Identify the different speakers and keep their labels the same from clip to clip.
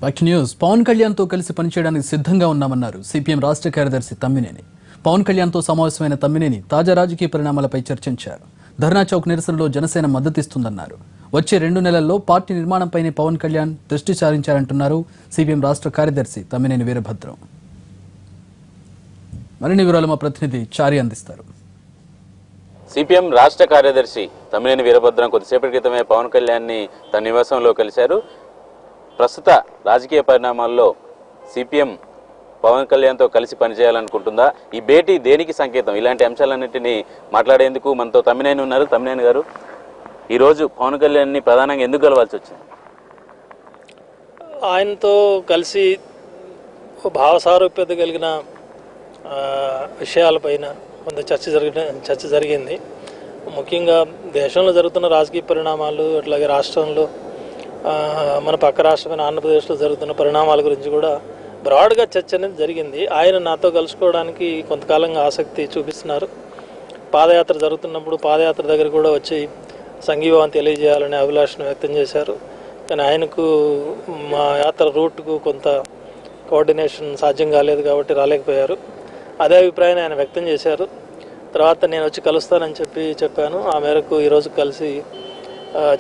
Speaker 1: Back news. Pawan కళ్యాణ్తో కలిసి పనిచేయడానికి సిద్ధంగా ఉన్నామన్నారు సిపిఎం రాష్ట్ర కార్యదర్శి తమ్మినేని. పవన్ కళ్యాణ్తో సమావేశమైన తమ్మినేని తాజా రాజకీయ పరిణామాలపై చర్చించారు. ధర్నా చౌక్ నిరసనలో జనసేన మద్దతిస్తుందన్నారు. వచ్చే 2 నెలల్లో పార్టీ నిర్మాణంపైనే పవన్ కళ్యాణ్ దృష్టి సారించారంటున్నారు సిపిఎం రాష్ట్ర కార్యదర్శి తమ్మినేని వీరభద్రం. మరిన్ని వివరాలు మా ప్రతినిధి చారి అందిస్తారు.
Speaker 2: సిపిఎం రాష్ట్ర కార్యదర్శి తమ్మినేని వీరభద్రం కొద్దిసేపటి క్రితమే పవన్ కళ్యాణ్ని తన నివాసంలో కలిశారు. ప్రస్తుత రాజకీయ పరిణామాల్లో సిపిఎం పవన్ కళ్యాణ్తో కలిసి పనిచేయాలనుకుంటుందా? ఈ భేటీ దేనికి సంకేతం? ఇలాంటి అంశాలన్నింటినీ మాట్లాడేందుకు మనతో తమ్మినేని ఉన్నారు. తమ్మినేని గారు, ఈరోజు పవన్ కళ్యాణ్ని ప్రధానంగా ఎందుకు కలవాల్సి వచ్చింది?
Speaker 3: ఆయనతో కలిసి భావసారూప్యత కలిగిన విషయాలపైన కొంత చర్చ జరిగింది. ముఖ్యంగా దేశంలో జరుగుతున్న రాజకీయ పరిణామాలు, అట్లాగే రాష్ట్రంలో మన పక్క రాష్ట్రమైన ఆంధ్రప్రదేశ్లో జరుగుతున్న పరిణామాల గురించి కూడా బ్రాడ్గా చర్చ అనేది జరిగింది. ఆయన నాతో కలుసుకోవడానికి కొంతకాలంగా ఆసక్తి చూపిస్తున్నారు. పాదయాత్ర జరుగుతున్నప్పుడు పాదయాత్ర దగ్గర కూడా వచ్చి సంఘీభావం తెలియజేయాలనే అభిలాషను వ్యక్తం చేశారు. కానీ ఆయనకు మా యాత్ర రూట్కు కొంత కోఆర్డినేషన్ సాధ్యం కాలేదు కాబట్టి రాలేకపోయారు. అదే అభిప్రాయాన్ని ఆయన వ్యక్తం చేశారు. తర్వాత నేను వచ్చి కలుస్తానని చెప్పాను. ఆ మేరకు ఈరోజు కలిసి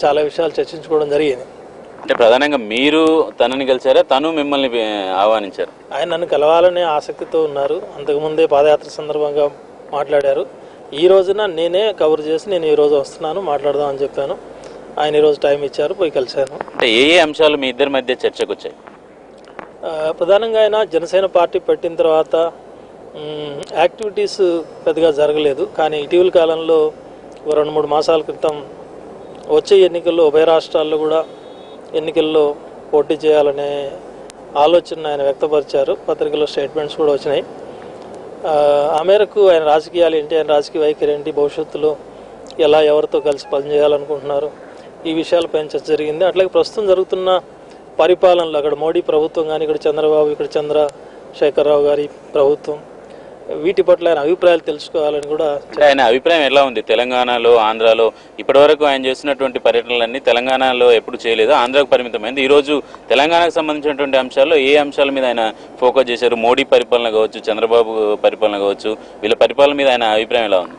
Speaker 3: చాలా విషయాలు చర్చించుకోవడం జరిగింది.
Speaker 2: అంటే ప్రధానంగా మీరు తనని కలిసారా, తను మిమ్మల్ని ఆహ్వానించారు?
Speaker 3: ఆయన నన్ను కలవాలనే ఆసక్తితో ఉన్నారు. అంతకుముందే పాదయాత్ర సందర్భంగా మాట్లాడారు. ఈ రోజున నేనే కవర్ చేసి నేను ఈరోజు వస్తున్నాను, మాట్లాడదామని చెప్పాను. ఆయన ఈరోజు టైం ఇచ్చారు, పోయి కలిశాను.
Speaker 2: అంటే ఏ అంశాలు మీ ఇద్దరి మధ్య చర్చకు వచ్చాయి?
Speaker 3: ప్రధానంగా ఆయన జనసేన పార్టీ పెట్టిన తర్వాత యాక్టివిటీస్ పెద్దగా జరగలేదు. కానీ ఇటీవల కాలంలో 2-3 మాసాల క్రితం వచ్చే ఎన్నికల్లో ఉభయ రాష్ట్రాల్లో కూడా ఎన్నికల్లో పోటీ చేయాలనే ఆలోచన ఆయన వ్యక్తపరిచారు. పత్రికల్లో స్టేట్మెంట్స్ కూడా వచ్చినాయి. ఆ మేరకు ఆయన రాజకీయాలు ఏంటి, ఆయన రాజకీయ వైఖరి ఏంటి, భవిష్యత్తులో ఎలా ఎవరితో కలిసి పనిచేయాలనుకుంటున్నారు, ఈ విషయాలపైన చర్చ జరిగింది. అట్లాగే ప్రస్తుతం జరుగుతున్న పరిపాలనలో అక్కడ మోడీ ప్రభుత్వం కానీ, ఇక్కడ చంద్రబాబు, ఇక్కడ చంద్రశేఖరరావు గారి ప్రభుత్వం, వీటి పట్ల ఆయన అభిప్రాయాలు తెలుసుకోవాలని కూడా.
Speaker 2: ఆయన అభిప్రాయం ఎలా ఉంది? తెలంగాణలో, ఆంధ్రాలో ఇప్పటివరకు ఆయన చేసినటువంటి పర్యటనలన్నీ తెలంగాణలో ఎప్పుడు చేయలేదు, ఆంధ్రాకు పరిమితమైంది. ఈరోజు తెలంగాణకు సంబంధించినటువంటి అంశాల్లో ఏ అంశాల మీద ఆయన ఫోకస్ చేశారు? మోడీ పరిపాలన కావచ్చు, చంద్రబాబు పరిపాలన కావచ్చు, వీళ్ళ పరిపాలన మీద ఆయన అభిప్రాయం ఎలా ఉంది?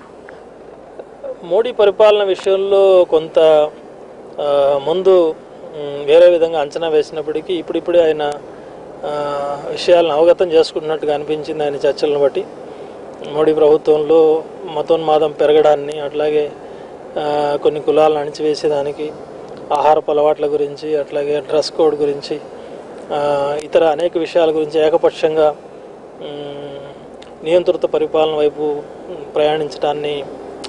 Speaker 3: మోడీ పరిపాలన విషయంలో కొంత ముందు వేరే విధంగా అంచనా వేసినప్పటికీ ఇప్పుడిప్పుడే ఆయన విషయాలను అవగతం చేసుకుంటున్నట్టుగా అనిపించింది. ఆయన చర్చలను బట్టి మోడీ ప్రభుత్వంలో మతోన్మాదం పెరగడాన్ని, అట్లాగే కొన్ని కులాలను అణిచివేసేదానికి, ఆహారపు అలవాట్ల గురించి, అట్లాగే డ్రెస్ కోడ్ గురించి, ఇతర అనేక విషయాల గురించి ఏకపక్షంగా నియంత్రిత పరిపాలన వైపు ప్రయాణించడాన్ని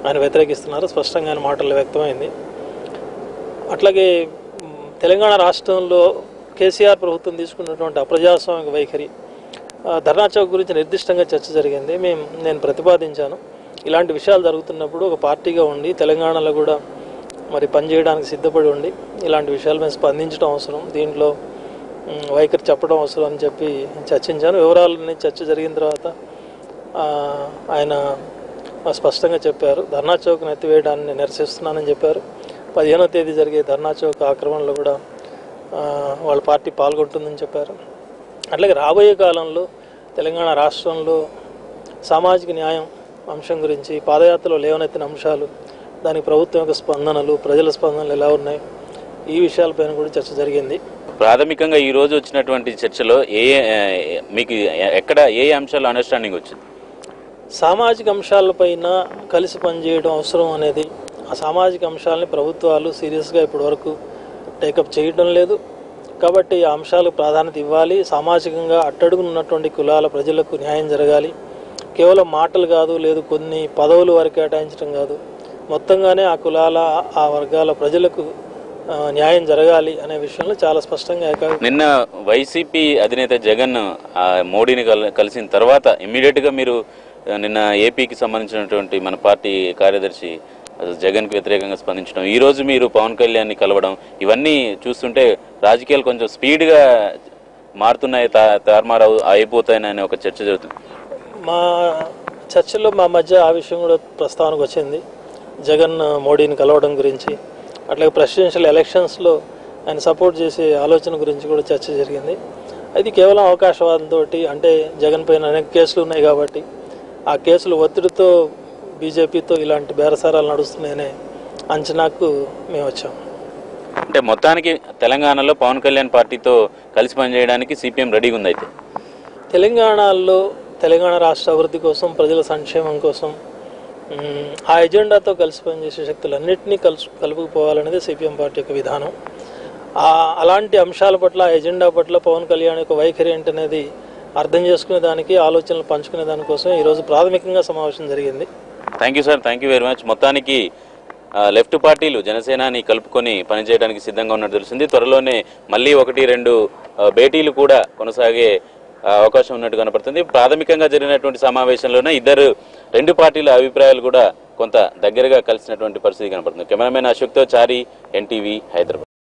Speaker 3: ఆయన వ్యతిరేకిస్తున్నారు. స్పష్టంగా ఆయన మాటల్లో వ్యక్తమైంది. అట్లాగే తెలంగాణ రాష్ట్రంలో కేసీఆర్ ప్రభుత్వం తీసుకున్నటువంటి అప్రజాస్వామిక వైఖరి, ధర్నా చౌక్ గురించి నిర్దిష్టంగా చర్చ జరిగింది. నేను ప్రతిపాదించాను, ఇలాంటి విషయాలు జరుగుతున్నప్పుడు ఒక పార్టీగా ఉండి తెలంగాణలో కూడా మరి పనిచేయడానికి సిద్ధపడి ఉండి ఇలాంటి విషయాల మీద స్పందించడం అవసరం, దీంట్లో వైఖరి చెప్పడం అవసరం అని చెప్పి చర్చించాను. వివరాలన్నీ చర్చ జరిగిన తర్వాత ఆయన స్పష్టంగా చెప్పారు, ధర్నా చౌక్ని ఎత్తివేయడాన్ని నిరసిస్తున్నానని చెప్పారు. 15వ తేదీ జరిగే ధర్నా చౌక్ ఆక్రమణలో కూడా వాళ్ళ పార్టీ పాల్గొంటుందని చెప్పారు. అట్లాగే రాబోయే కాలంలో తెలంగాణ రాష్ట్రంలో సామాజిక న్యాయం అంశం గురించి, పాదయాత్రలో లేవనెత్తిన అంశాలు, దానికి ప్రభుత్వం యొక్క స్పందనలు, ప్రజల స్పందనలు ఎలా ఉన్నాయి, ఈ విషయాలపైన కూడా చర్చ జరిగింది.
Speaker 2: ప్రాథమికంగా ఈ రోజు వచ్చినటువంటి చర్చలో మీకు ఎక్కడ ఏ అంశాలు అండర్స్టాండింగ్ వచ్చింది?
Speaker 3: సామాజిక అంశాలపైన కలిసి పనిచేయడం అవసరం అనేది, ఆ సామాజిక అంశాలని ప్రభుత్వాలు సీరియస్గా ఇప్పటి వరకు టేకప్ చేయడం లేదు. కాబట్టి ఆ అంశాలకు ప్రాధాన్యత ఇవ్వాలి. సామాజికంగా అట్టడుగునున్నటువంటి కులాల ప్రజలకు న్యాయం జరగాలి. కేవలం మాటలు కాదు, లేదు కొన్ని పదవులు వరకు కేటాయించడం కాదు, మొత్తంగానే ఆ కులాల, ఆ వర్గాల ప్రజలకు న్యాయం జరగాలి అనే విషయంలో చాలా స్పష్టంగా
Speaker 2: నిన్న వైసీపీ అధినేత జగన్ మోడీని కలిసిన తర్వాత ఇమ్మీడియట్గా మీరు నిన్న ఏపీకి సంబంధించినటువంటి మన పార్టీ కార్యదర్శి జగన్కి వ్యతిరేకంగా స్పందించడం, ఈరోజు మీరు పవన్ కళ్యాణ్ని కలవడం, ఇవన్నీ చూస్తుంటే రాజకీయాలు కొంచెం స్పీడ్గా మారుతున్నాయి, తారుమారు అయిపోతాయని ఒక చర్చ జరుగుతుంది.
Speaker 3: మా చర్చలో మా మధ్య ఆ విషయం కూడా ప్రస్తావనకు వచ్చింది. జగన్ మోడీని కలవడం గురించి, అట్లాగే ప్రెసిడెన్షియల్ ఎలక్షన్స్లో ఆయన సపోర్ట్ చేసే ఆలోచన గురించి కూడా చర్చ జరిగింది. అది కేవలం అవకాశవాదంతో, అంటే జగన్ పైన అనేక కేసులు ఉన్నాయి కాబట్టి ఆ కేసులు ఒత్తిడితో బీజేపీతో ఇలాంటి బేరసారాలు నడుస్తున్నాయనే అంచనాకు మేము వచ్చాము.
Speaker 2: అంటే మొత్తానికి తెలంగాణలో పవన్ కళ్యాణ్ పార్టీతో కలిసి పనిచేయడానికి సిపిఎం రెడీగా ఉంది. అయితే
Speaker 3: తెలంగాణలో తెలంగాణ రాష్ట్ర అభివృద్ధి కోసం, ప్రజల సంక్షేమం కోసం ఆ ఎజెండాతో కలిసి పనిచేసే శక్తులన్నింటినీ కలుపుకుపోవాలనేది సిపిఎం పార్టీ యొక్క విధానం. అలాంటి అంశాల పట్ల, ఆ ఎజెండా పట్ల పవన్ కళ్యాణ్ యొక్క వైఖరి ఏంటనేది అర్థం చేసుకునే దానికి, ఆలోచనలు పంచుకునే దానికోసం ఈరోజు ప్రాథమికంగా సమావేశం జరిగింది.
Speaker 2: Thank you sir, thank you very much. మొత్తానికి లెఫ్ట్ పార్టీలు జనసేనని కలుపుకొని పనిచేయడానికి సిద్ధంగా ఉన్నట్టు తెలిసింది. త్వరలోనే మళ్ళీ 1-2 భేటీలు కూడా కొనసాగే అవకాశం ఉన్నట్టు కనపడుతుంది. ప్రాథమికంగా జరిగినటువంటి సమావేశంలోనే రెండు పార్టీల అభిప్రాయాలు కూడా కొంత దగ్గరగా కలిసినటువంటి పరిస్థితి కనపడుతుంది. కెమెరామెన్ అశోక్తో చారి, ఎన్టీవీ, హైదరాబాద్.